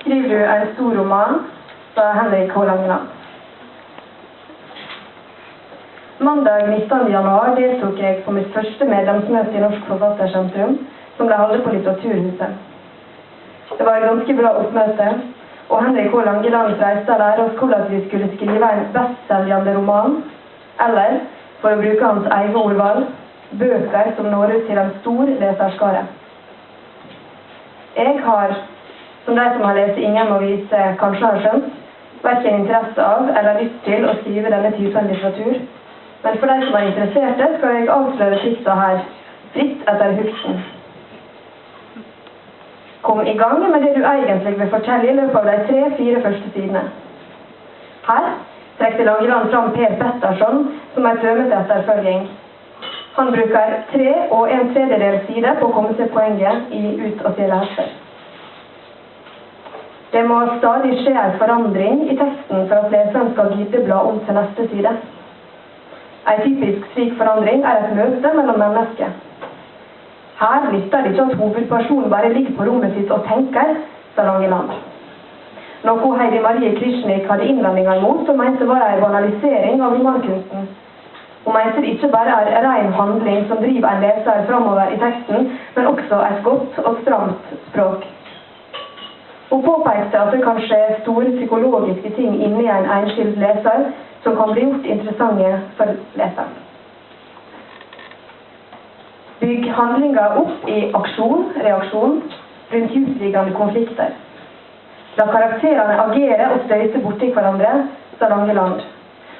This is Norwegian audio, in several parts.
skriver du en stor roman, sa Henrik H. Langeland. Mandag 19. januar deltok jeg på mitt første medlemsmøte i Norsk Forfattersentrum, som ble holdt på Litteraturhuset. Det var et ganske bra oppmøte, og Henrik H. Langeland freiste å lære oss hvordan vi skulle skrive en bestselgende roman, eller, for å bruke hans egen ordvalg, bøker som når ut til en stor leserskare. Jeg har, som de som har lest Ingen må vite, kanskje har skjønt, hverken interesse av eller lyst til å skrive denne typen litteratur, men for de som er interesserte skal jeg avsløre tipsa her, fritt etter huksen. Kom i gang med det du egentlig vil fortelle i løpet av de 3-4 første sidene. Her trekker Langeland fram Per Pettersson som er tømmet etterfølging. Han bruker 3 1/3 side på å komme til poenget i Ut og se leser. Det må stadig skje en forandring i teksten for at leseren skal gidde bla om til neste side. En typisk slik forandring er et møte mellom mennesker. Her lytter det ikke at hovedpersonen bare ligger på rommet sitt og tenker, sa Langeland. Noe Heidi Marie Krishnik hadde innvendinger imot, og mente var en banalisering av romankunsten. Hun mente det ikke bare er ren handling som driver en leser fremover i teksten, men også et godt og stramt språk. Hun påpekte at det kan skje store psykologiske ting inni en enskild leser, som kan bli gjort interessante for leseren. Bygg handlinger opp i aksjon, reaksjon, rundt utliggende konflikter. La karakterene agere og støyte borti hverandre, sa Langeland.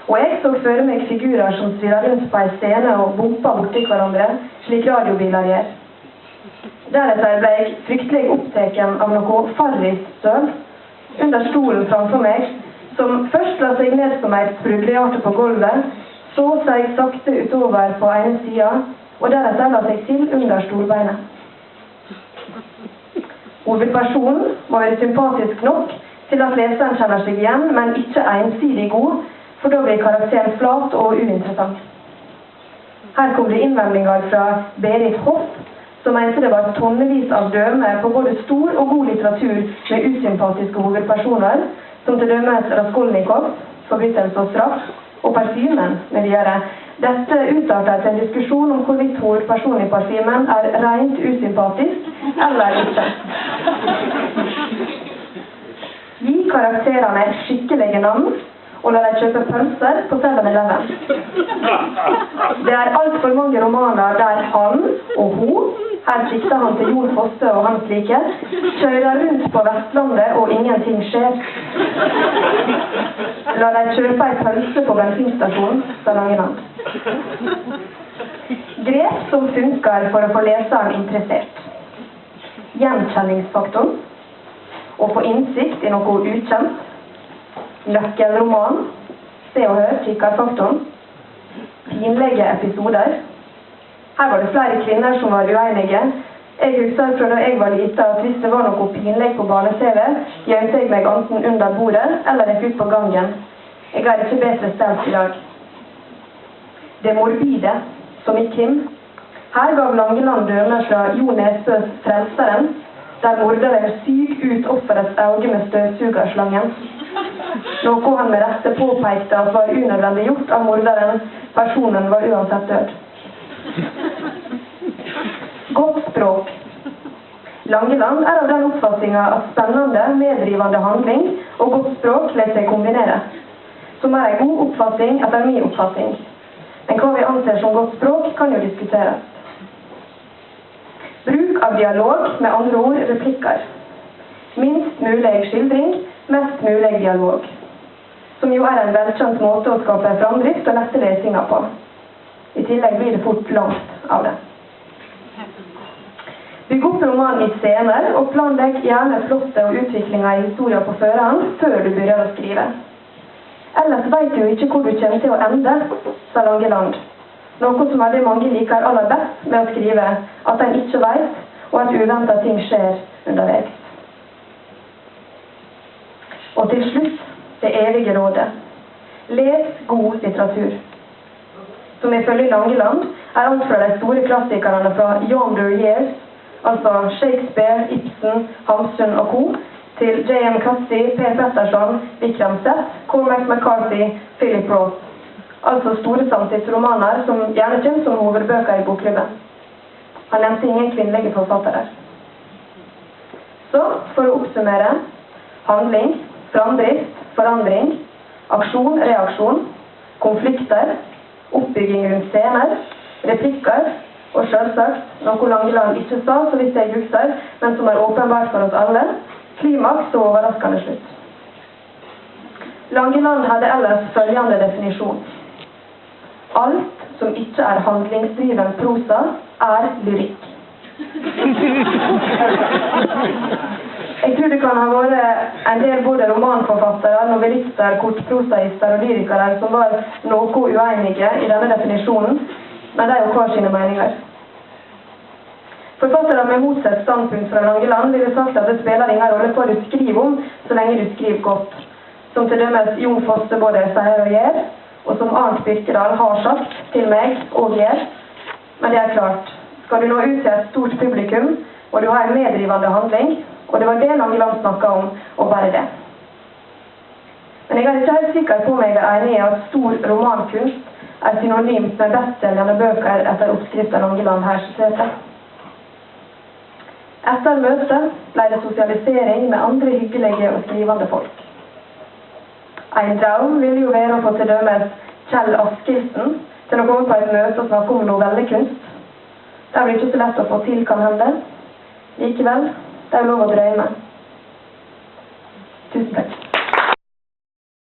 Og jeg så for meg figurer som svirrer rundt på en scene og bomper borti hverandre, slik radiobiler gjør. Deretter ble jeg fryktelig oppteken av noe farrisstøv under stolen framfor meg, som først la seg ned som et sprudlehjerte på gulvet, så seg sakte utover på ene siden, og deretter la seg til under stolbeinet. Hovedpersonen må være sympatisk nok til at leseren kjenner seg igjen, men ikke ensidig god, for da blir karakteren flat og uinteressant. Her kom det innvendinger fra Berit Hoff, som mente det var tonnevis av døme på både stor og god litteratur med usympatiske hovedpersoner, som til dømes Raskolnikov, Forbrytelse og straff, og Parfymen med videre. Dette utartet til en diskusjon om hvorvidt hovedpersonen i Parfymen er rent usympatisk eller ikke. Gi karakterene skikkelige navn, og la dem kjøpe pølser på 7-Eleven. Det er alt for mange romaner der han og hun, her sikter han til Jon Fosse og hans like, kjører rundt på Vestlandet og ingenting skjer. La dem kjøpe en pølse på bensinstasjonen, sa Langeland. Grep som funker for å få leseren interessert. Gjenkjenningsfaktoren, å få innsikt i noe ukjent. Nøkkelroman, se og hør, kikkerfaktoren. Pinlige episoder. Her var det flere kvinner som var uenige. Jeg husker fra da jeg var lite at hvis det var noe pinlig på barne-TV, gjemte jeg meg enten under bordet eller jeg ut på gangen. Jeg er ikke bedre stelt i dag. Det morbide, som i Kim. Her gav Langeland dømmer fra Jo Nesbøs Frelseren, der morderen syk ut offerets øye med støvsugerslangen. Noe han med rette påpekte at var unødvendig gjort av morderen. Personen var uansett død. Godt språk. Langeland er av den oppfattningen at spennende, meddrivende handling og godt språk lar seg kombinere. Som er en god oppfatning etter min oppfatning. Men hva vi anser som godt språk kan jo diskuteres. Bruk av dialog, med andre ord replikker. Minst mulig skildring, mest mulig dialog. Som jo er en velkjent måte å skape framdrift og lette lesinger på. I tillegg blir det fort langt av det. Bygg opp romanen i scener, og planlegg gjerne plottet og utviklingen i historien på førehånd før du begynner å skrive. Ellers vet du jo ikke hvor du kommer til å ende, sa Langeland. Noe som veldig mange liker aller best med å skrive, at en ikke vet, og at uventet ting skjer underveis. Og til slutt, det evige rådet. Les god litteratur. Som ifølge Langeland er alt fra de store klassikerne fra Yonder Years, altså Shakespeare, Ibsen, Hamsun og Co., til J.M. Cassie, Per Pettersson, Vikram Seth, Cormac McCarthy, Philip Roth. Altså store samtidsromaner som gjerne kommer som hovedbøker i bokklubben. Han nevnte ingen kvinnelige forfattere. Så, for å oppsummere, handling, framdrift, forandring, aksjon, reaksjon, konflikter, oppbygging rundt scener, replikker, og selvsagt, noe Langeland ikke sa, så vidt jeg husker, men som åpenbart for oss alle, klimaks og overraskende slutt. Langeland hadde ellers følgende definisjon. Alt som ikke handlingsdriven prosa, lyrikk. Jeg tror det kan ha vært en del både romanforfattere, novellister, kortprosaister og lyrikere som var noe uenige i denne definisjonen, men det jo hver sine meninger. Forfattere med motsatt standpunkt fra Langeland ville sagt at det spiller ingen rolle hva du skriver om, så lenge du skriver godt. Som til dømes Jon Fosse både sier og gjør, og som Arnt Birkedal har sagt til meg og gjør. Men det klart, skal du nå ut til et stort publikum, og du har en meddrivende handling, og det var det Langeland snakket om, og bare det. Men jeg ikke helt sikker på meg enig i at stor romankunst synonymt med bestselgende bøker etter oppskriften Langeland her skisserte. Etter møtet ble det sosialisering med andre hyggelige og skrivende folk. En drøm ville jo være å få til dømes Kjell Askildsen til å komme på et møte og snakke om novellekunst. Det blir ikke så lett å få til, kan hende. Likevel, det lov å drømme.